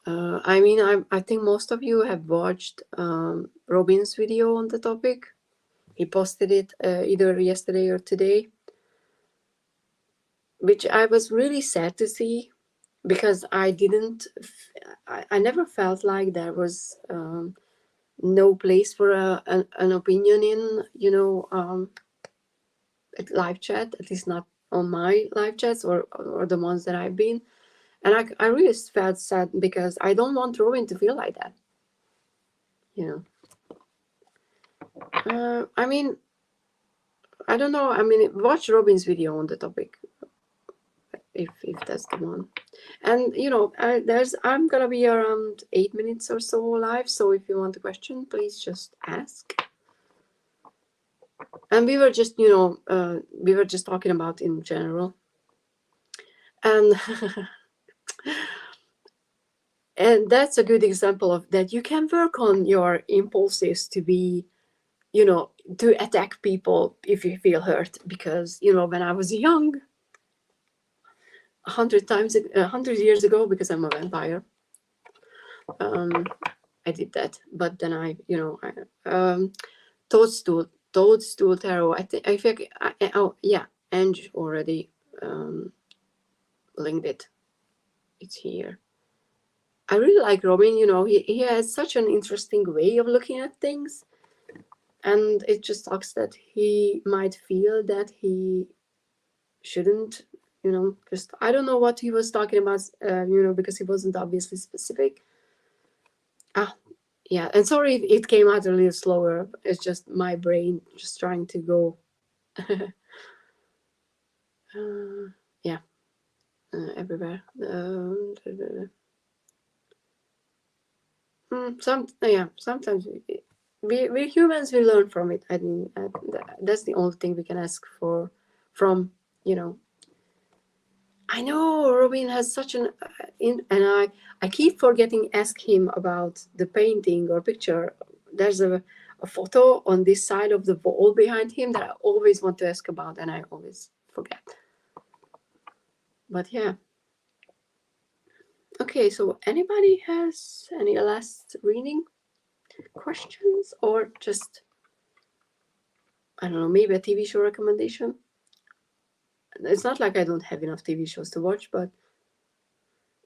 I think most of you have watched Robin's video on the topic. He posted it either yesterday or today, which I was really sad to see, because I never felt like there was no place for an opinion in, live chat, at least not on my live chats or the ones that I've been. And I really felt sad because I don't want Robin to feel like that. I mean, I don't know. I mean, watch Robin's video on the topic, if that's the one. And I'm gonna be around 8 minutes or so live. So if you want a question, please just ask. And we were just, talking about in general. And and that's a good example of that. You can work on your impulses to be, to attack people if you feel hurt. Because, when I was young, 100 years ago, because I'm a vampire, I did that. But then Toadstool Tarot. I think Ange already linked it. It's here. I really like Robin. He has such an interesting way of looking at things, and it just sucks that he might feel that he shouldn't. Just I don't know what he was talking about. Because he wasn't obviously specific. Yeah, and sorry if it came out a little slower. It's just my brain just trying to go. Everywhere. Sometimes we humans, we learn from it. I think that's the only thing we can ask for from. I know Robin has such an and I keep forgetting ask him about the painting or picture. There's a photo on this side of the wall behind him that I always want to ask about, and I always forget. But yeah. Okay, so anybody has any last reading questions, or just, I don't know, maybe a TV show recommendation? It's not like I don't have enough TV shows to watch, but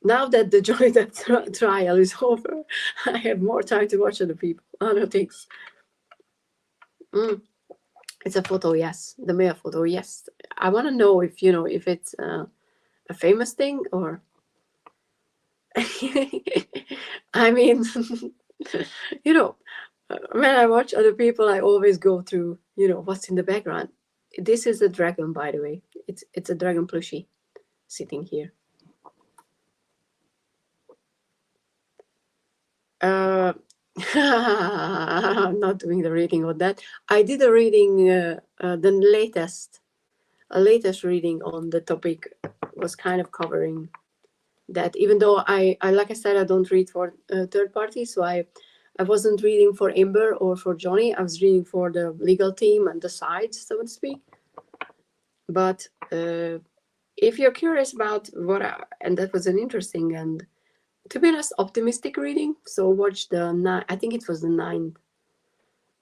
now that the Johnny Depp trial is over, I have more time to watch other things. It's a photo, yes. The mail photo, yes. I want to know if it's a famous thing or. I mean, when I watch other people, I always go through, what's in the background. This is a dragon, by the way. It's a dragon plushie sitting here. I'm not doing the reading on that. I did a reading, the latest reading on the topic was kind of covering that. Even though I like I said, I don't read for third parties, so I wasn't reading for Amber or for Johnny. I was reading for the legal team and the sides, so to speak. But if you're curious about and that was an interesting and, to be honest, optimistic reading. So watch I think it was the 9th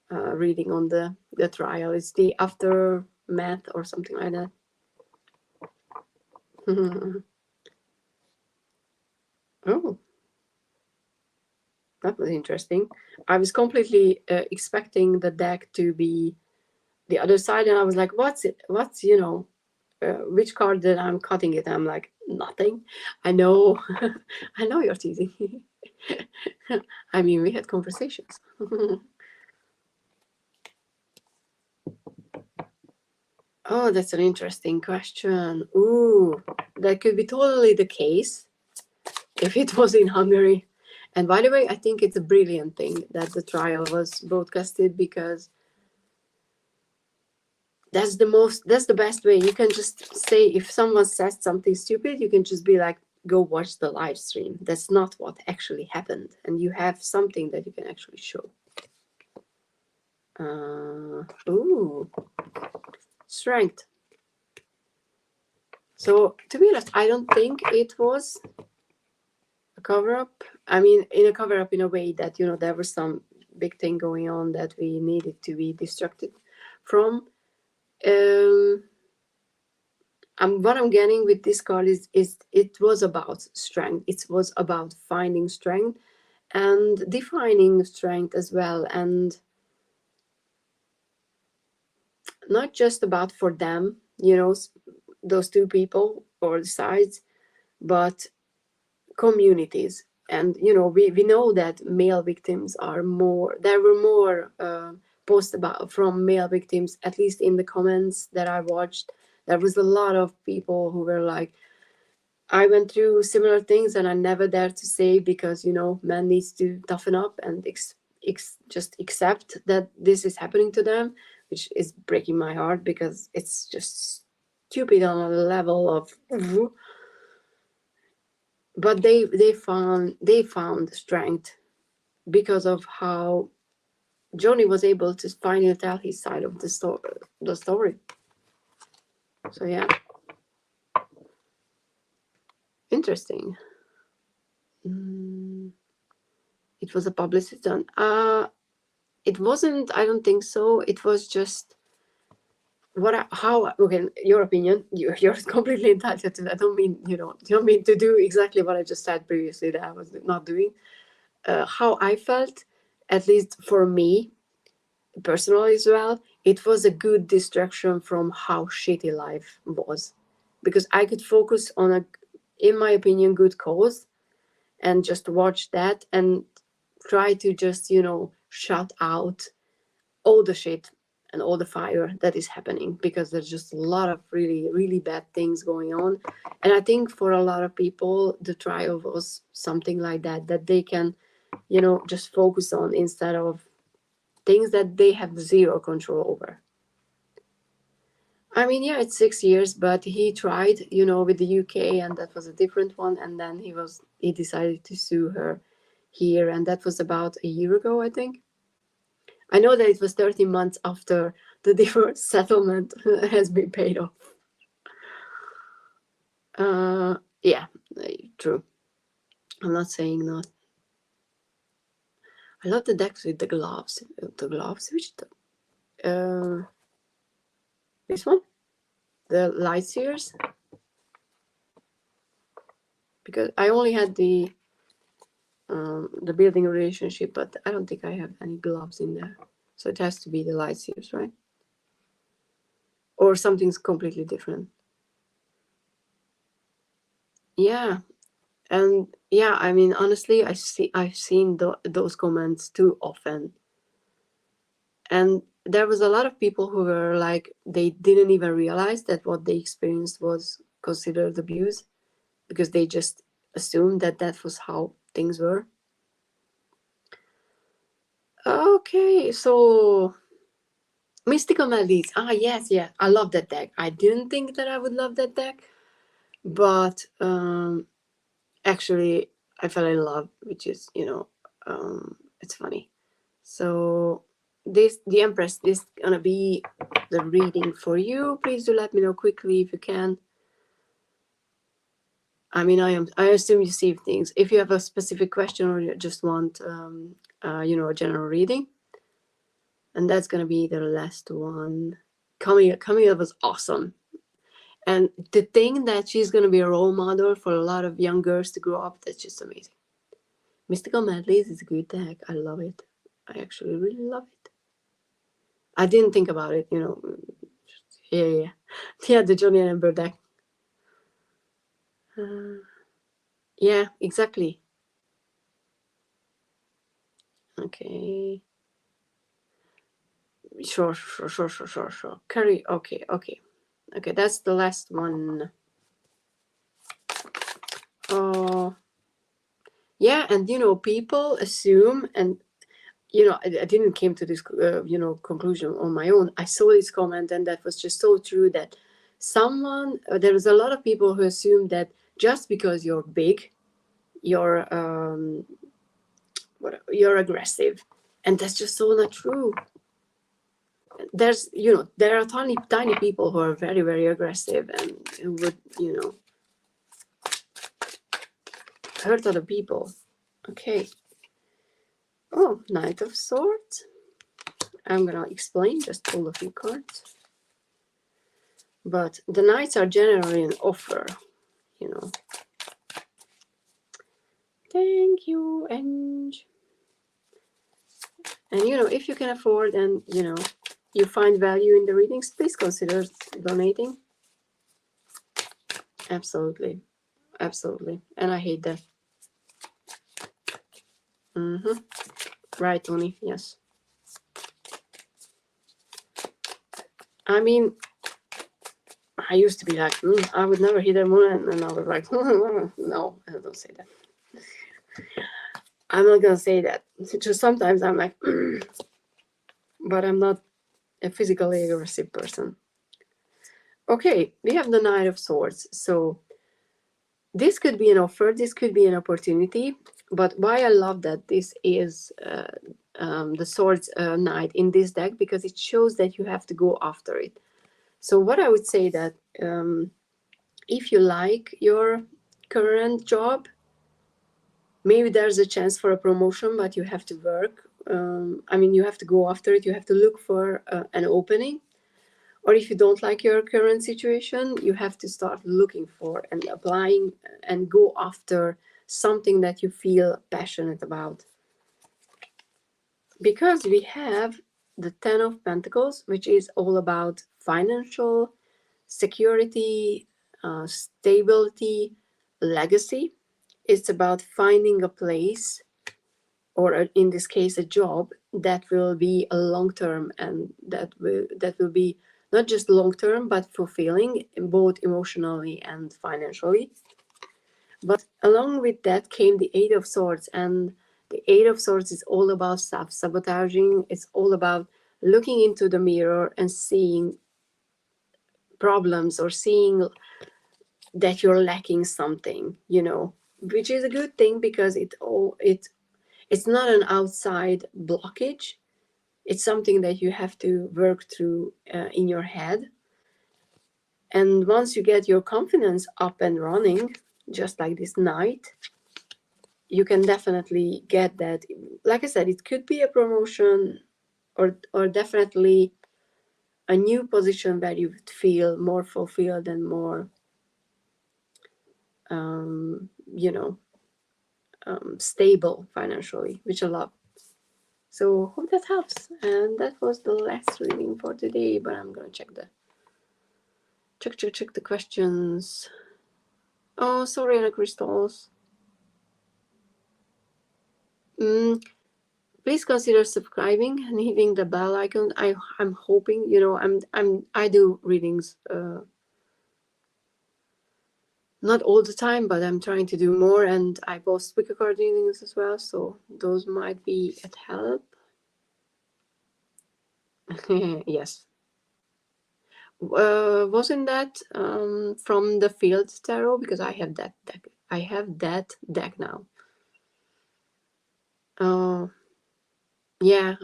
reading on the trial. It's the aftermath math or something like that. Oh, that was interesting. I was completely expecting the deck to be the other side, and I was like, what's it? What's, which card that I'm cutting it? I'm like, nothing. I know. I know you're teasing. I mean, we had conversations. Oh, that's an interesting question. Ooh, that could be totally the case if it was in Hungary. And by the way, I think it's a brilliant thing that the trial was broadcasted, because that's the best way. You can just say, if someone says something stupid, you can just be like, go watch the live stream. That's not what actually happened. And you have something that you can actually show. Ooh, strength. So to be honest, I don't think it was a cover-up. I mean, in a cover-up in a way that, there was some big thing going on that we needed to be distracted from. What I'm getting with this card is it was about strength. It was about finding strength and defining strength as well, and not just about for them, those two people or the sides, but communities. And we know that male victims are more. There were more posts about from male victims, at least in the comments that I watched. There was a lot of people who were like, I went through similar things and I never dared to say, because man needs to toughen up and just accept that this is happening to them, which is breaking my heart, because it's just stupid on a level of. But they found strength because of how Johnny was able to finally tell his side of the story. So yeah, interesting. It was a publicity stunt. It wasn't. I don't think so. It was just okay, your opinion. You're completely entitled to that. I don't mean you don't mean to do exactly what I just said previously that I was not doing. How I felt, at least for me personally as well, it was a good distraction from how shitty life was, because I could focus on a, in my opinion, good cause, and just watch that and try to just shut out all the shit and all the fire that is happening, because there's just a lot of really, really bad things going on. And I think for a lot of people the trial was something like that they can just focus on, instead of things that they have zero control over. I mean, yeah, it's 6 years, but he tried with the UK, and that was a different one. And then he decided to sue her here, and that was about a year ago, I think. I know that it was 13 months after the divorce settlement has been paid off. Yeah, true. I'm not saying not. I love the decks with the gloves. Which this one, the light seers, because I only had the building relationship, but I don't think I have any gloves in there, so it has to be the light seers, right? Or something's completely different. Yeah. And yeah, I mean, honestly, I've seen those comments too often. And there was a lot of people who were like, they didn't even realize that what they experienced was considered abuse, because they just assumed that was how things were. Okay, so Mystical Melodies. Yes, I love that deck. I didn't think that I would love that deck, but actually I fell in love, which is it's funny. So the Empress, this is gonna be the reading for you. Please do let me know quickly if you can. I mean, I assume you see things. If you have a specific question or you just want a general reading, and that's gonna be the last one. Camille was awesome. And to think that she's going to be a role model for a lot of young girls to grow up, that's just amazing. Mystical Medleys is a good deck. I love it. I actually really love it. I didn't think about it, Yeah. Yeah, the Johnny and Amber deck. Yeah, exactly. Okay. Sure. Carry. Okay. That's the last one. Oh, yeah, and people assume, and I didn't came to this conclusion on my own. I saw this comment, and that was just so true. That there was a lot of people who assume that just because you're big, you're aggressive, and that's just so not true. There are tiny people who are very, very aggressive and would hurt other people. Okay. Oh, Knight of Swords. I'm gonna explain, just pull a few cards. But the knights are generally an offer, Thank you, Ange. And if you can afford and you find value in the readings, please consider donating. Absolutely. And I hate that. Right, Tony. Yes. I mean, I used to be like, I would never hit a moon, and I was like, no, I don't say that. I'm not gonna say that. Just sometimes I'm like, but I'm not a physically aggressive person. Okay, we have the Knight of Swords. So this could be an offer, this could be an opportunity, but why I love that this is the Swords Knight in this deck, because it shows that you have to go after it. So what I would say that if you like your current job, maybe there's a chance for a promotion, but you have to work. You have to go after it. You have to look for an opening. Or if you don't like your current situation, you have to start looking for and applying and go after something that you feel passionate about. Because we have the Ten of Pentacles, which is all about financial security, stability, legacy. It's about finding a place, or in this case a job, that will be a long-term, and that will be not just long-term but fulfilling, both emotionally and financially. But along with that came the Eight of Swords, and the Eight of Swords is all about self-sabotaging. It's all about looking into the mirror and seeing problems, or seeing that you're lacking something, which is a good thing, because it's not an outside blockage. It's something that you have to work through in your head. And once you get your confidence up and running, just like this knight, you can definitely get that. Like I said, it could be a promotion, or definitely a new position where you would feel more fulfilled and more, stable financially, which I love. So hope that helps. And that was the last reading for today, but I'm gonna check the questions. Oh, sorry, Anna Crystals. Please consider subscribing and hitting the bell icon. I'm hoping, I do readings, not all the time, but I'm trying to do more, and I post quicker card readings as well, so those might be at help. Yes. Wasn't that from the Field Tarot? Because I have that deck. I have that deck now. Yeah,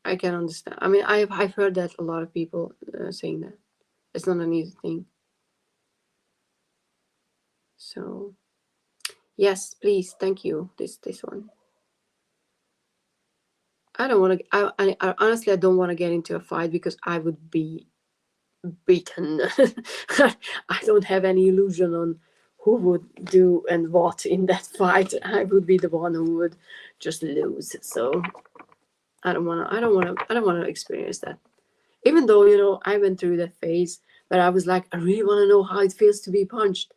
I can understand. I've heard that a lot of people saying that it's not an easy thing. So yes, please, thank you. This one. I don't want to. I honestly, I don't want to get into a fight, because I would be beaten. I don't have any illusion on who would do and what in that fight. I would be the one who would just lose. So I don't wanna experience that. Even though, I went through that phase where I was like, I really wanna know how it feels to be punched.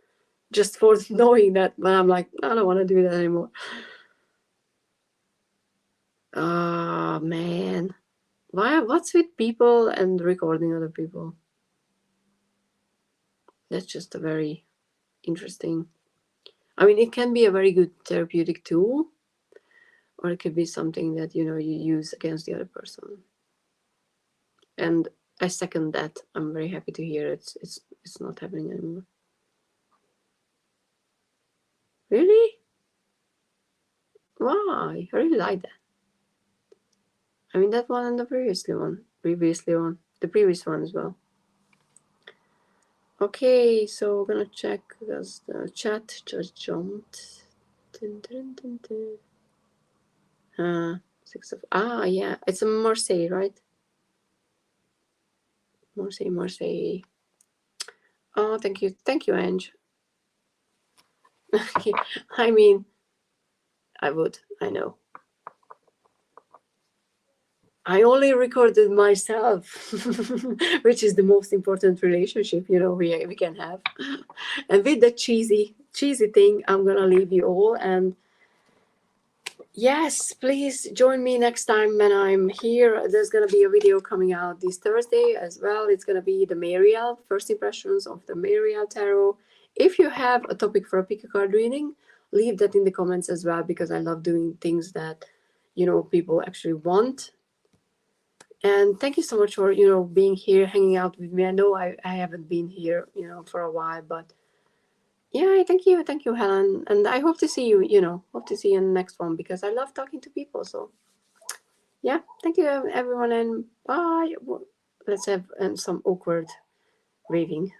Just for knowing that, but I'm like, I don't wanna do that anymore. Oh man. What's with people and recording other people? That's just a very interesting. I mean, it can be a very good therapeutic tool, or it could be something that you use against the other person. And I second that. I'm very happy to hear it's not happening anymore. Really? Why? I really like that. I mean, that one and the previous one, the previous one as well. Okay, so we're gonna check because the chat just jumped. Dun, dun, dun, dun. 6 of yeah, it's a Marseille, right? Marseille. Oh, thank you, Ange. I mean, I would. I know. I only recorded myself, which is the most important relationship we can have. And with the cheesy thing, I'm gonna leave you all. And yes, please join me next time when I'm here. There's gonna be a video coming out this Thursday as well. It's gonna be the Mariel, first impressions of the Mariel Tarot. If you have a topic for a pick a card reading, leave that in the comments as well, because I love doing things that people actually want. And thank you so much for being here, hanging out with me. I know I haven't been here for a while, but yeah, thank you, Helen. And I hope to see you hope to see you in the next one, because I love talking to people. So yeah, thank you everyone, and bye. Let's have some awkward waving.